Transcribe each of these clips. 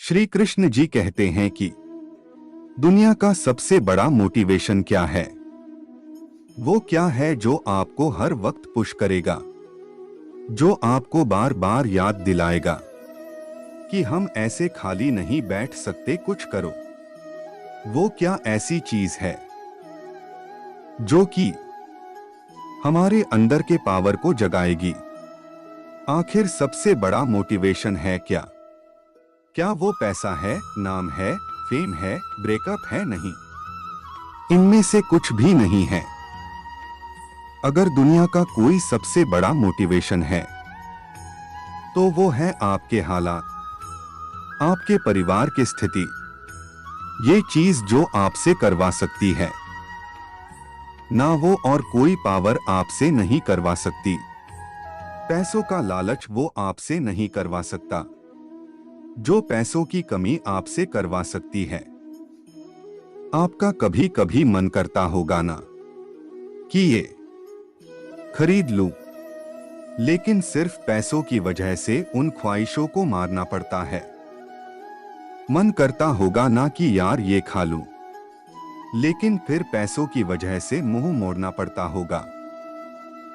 श्री कृष्ण जी कहते हैं कि दुनिया का सबसे बड़ा मोटिवेशन क्या है? वो क्या है जो आपको हर वक्त पुश करेगा, जो आपको बार बार याद दिलाएगा कि हम ऐसे खाली नहीं बैठ सकते, कुछ करो। वो क्या ऐसी चीज है जो कि हमारे अंदर के पावर को जगाएगी? आखिर सबसे बड़ा मोटिवेशन है क्या? क्या वो पैसा है, नाम है, फेम है, ब्रेकअप है? नहीं, इनमें से कुछ भी नहीं है। अगर दुनिया का कोई सबसे बड़ा मोटिवेशन है तो वो है आपके हालात, आपके परिवार की स्थिति। ये चीज जो आपसे करवा सकती है, ना वो और कोई पावर आपसे नहीं करवा सकती। पैसों का लालच वो आपसे नहीं करवा सकता, जो पैसों की कमी आपसे करवा सकती है। आपका कभी कभी मन करता होगा ना कि ये खरीद लूं, लेकिन सिर्फ पैसों की वजह से उन ख्वाहिशों को मारना पड़ता है। मन करता होगा ना कि यार ये खा लूं, लेकिन फिर पैसों की वजह से मुंह मोड़ना पड़ता होगा।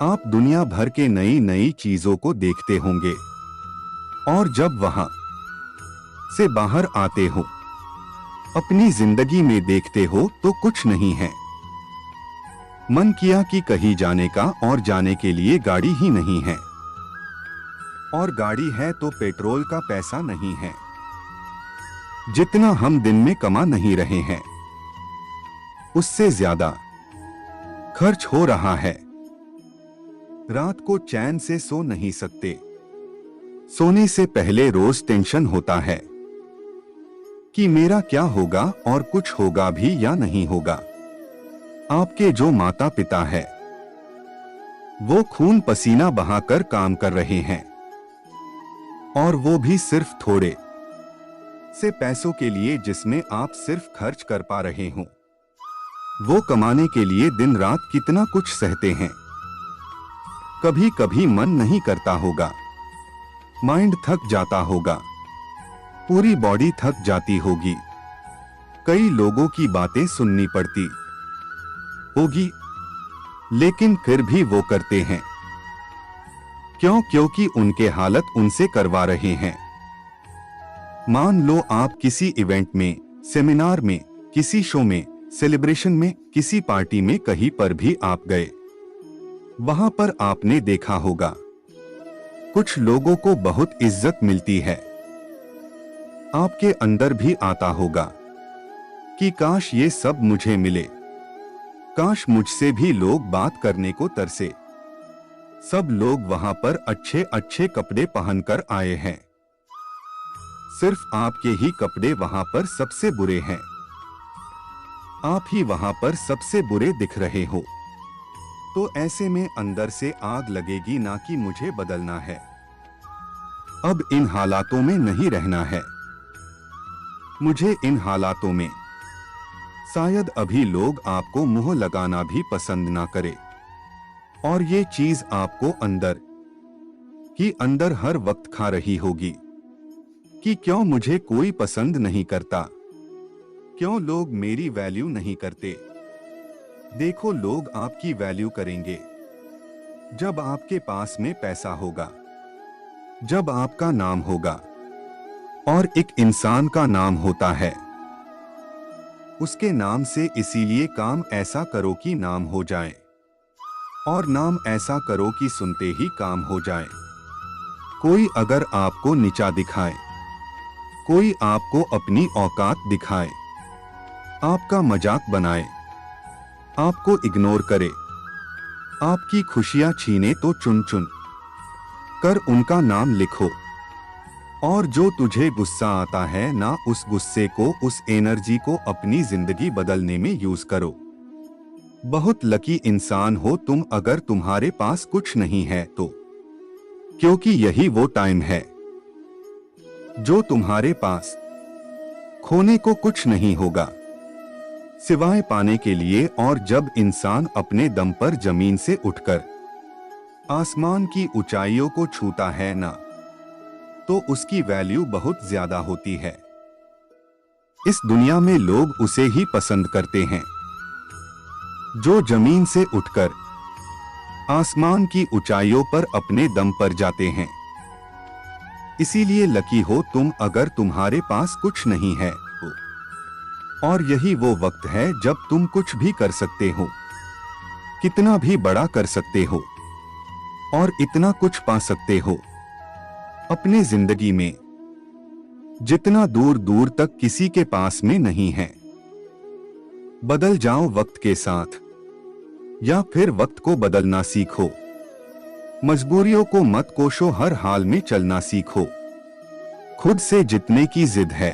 आप दुनिया भर के नई नई चीजों को देखते होंगे और जब वहां से बाहर आते हो, अपनी जिंदगी में देखते हो तो कुछ नहीं है। मन किया कि कहीं जाने का, और जाने के लिए गाड़ी ही नहीं है, और गाड़ी है तो पेट्रोल का पैसा नहीं है। जितना हम दिन में कमा नहीं रहे हैं, उससे ज्यादा खर्च हो रहा है। रात को चैन से सो नहीं सकते। सोने से पहले रोज टेंशन होता है कि मेरा क्या होगा, और कुछ होगा भी या नहीं होगा। आपके जो माता पिता है वो खून पसीना बहाकर काम कर रहे हैं, और वो भी सिर्फ थोड़े से पैसों के लिए जिसमें आप सिर्फ खर्च कर पा रहे हो। वो कमाने के लिए दिन रात कितना कुछ सहते हैं। कभी कभी मन नहीं करता होगा, माइंड थक जाता होगा, पूरी बॉडी थक जाती होगी, कई लोगों की बातें सुननी पड़ती होगी, लेकिन फिर भी वो करते हैं। क्यों? क्योंकि उनके हालत उनसे करवा रहे हैं। मान लो आप किसी इवेंट में, सेमिनार में, किसी शो में, सेलिब्रेशन में, किसी पार्टी में, कहीं पर भी आप गए। वहां पर आपने देखा होगा कुछ लोगों को बहुत इज्जत मिलती है। आपके अंदर भी आता होगा कि काश ये सब मुझे मिले, काश मुझसे भी लोग बात करने को तरसे। सब लोग वहां पर अच्छे अच्छे कपड़े पहनकर आए हैं, सिर्फ आपके ही कपड़े वहां पर सबसे बुरे हैं। आप ही वहां पर सबसे बुरे दिख रहे हो। तो ऐसे में अंदर से आग लगेगी ना कि मुझे बदलना है, अब इन हालातों में नहीं रहना है, मुझे इन हालातों में। शायद अभी लोग आपको मुंह लगाना भी पसंद ना करे, और ये चीज आपको अंदर ही अंदर हर वक्त खा रही होगी कि क्यों मुझे कोई पसंद नहीं करता, क्यों लोग मेरी वैल्यू नहीं करते। देखो, लोग आपकी वैल्यू करेंगे जब आपके पास में पैसा होगा, जब आपका नाम होगा। और एक इंसान का नाम होता है उसके नाम से, इसीलिए काम ऐसा करो कि नाम हो जाए, और नाम ऐसा करो कि सुनते ही काम हो जाए। कोई अगर आपको नीचा दिखाए, कोई आपको अपनी औकात दिखाए, आपका मजाक बनाए, आपको इग्नोर करे, आपकी खुशियां छीने, तो चुन चुन कर उनका नाम लिखो। और जो तुझे गुस्सा आता है ना, उस गुस्से को, उस एनर्जी को अपनी जिंदगी बदलने में यूज करो। बहुत लकी इंसान हो तुम अगर तुम्हारे पास कुछ नहीं है तो, क्योंकि यही वो टाइम है जो तुम्हारे पास खोने को कुछ नहीं होगा सिवाय पाने के लिए। और जब इंसान अपने दम पर जमीन से उठकर आसमान की ऊंचाइयों को छूता है ना, तो उसकी वैल्यू बहुत ज्यादा होती है। इस दुनिया में लोग उसे ही पसंद करते हैं जो जमीन से उठकर आसमान की ऊंचाइयों पर अपने दम पर जाते हैं। इसीलिए लकी हो तुम अगर तुम्हारे पास कुछ नहीं है तो। और यही वो वक्त है जब तुम कुछ भी कर सकते हो, कितना भी बड़ा कर सकते हो और इतना कुछ पा सकते हो अपने जिंदगी में जितना दूर दूर तक किसी के पास में नहीं है। बदल जाओ वक्त के साथ या फिर वक्त को बदलना सीखो। मजबूरियों को मत कोसो, हर हाल में चलना सीखो। खुद से जीतने की जिद है,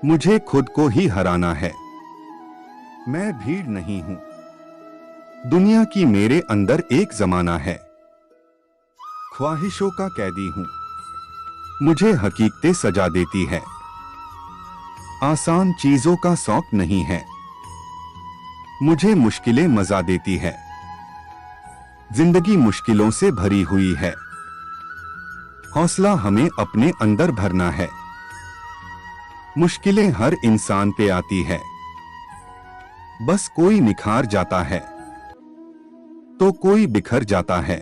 मुझे खुद को ही हराना है। मैं भीड़ नहीं हूं, दुनिया की मेरे अंदर एक जमाना है। ख्वाहिशों का कैदी हूं, मुझे हकीकतें सजा देती है। आसान चीजों का शौक नहीं है, मुझे मुश्किलें मजा देती है। जिंदगी मुश्किलों से भरी हुई है, हौसला हमें अपने अंदर भरना है। मुश्किलें हर इंसान पे आती है, बस कोई निखार जाता है तो कोई बिखर जाता है।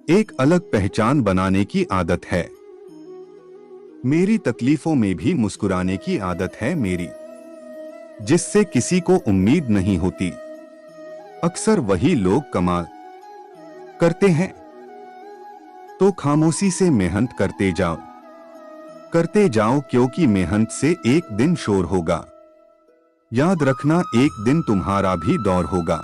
एक अलग पहचान बनाने की आदत है मेरी, तकलीफों में भी मुस्कुराने की आदत है मेरी, जिससे किसी को उम्मीद नहीं होती। अक्सर वही लोग कमाल करते हैं, तो खामोशी से मेहनत करते जाओ क्योंकि मेहनत से एक दिन शोर होगा। याद रखना एक दिन तुम्हारा भी दौर होगा।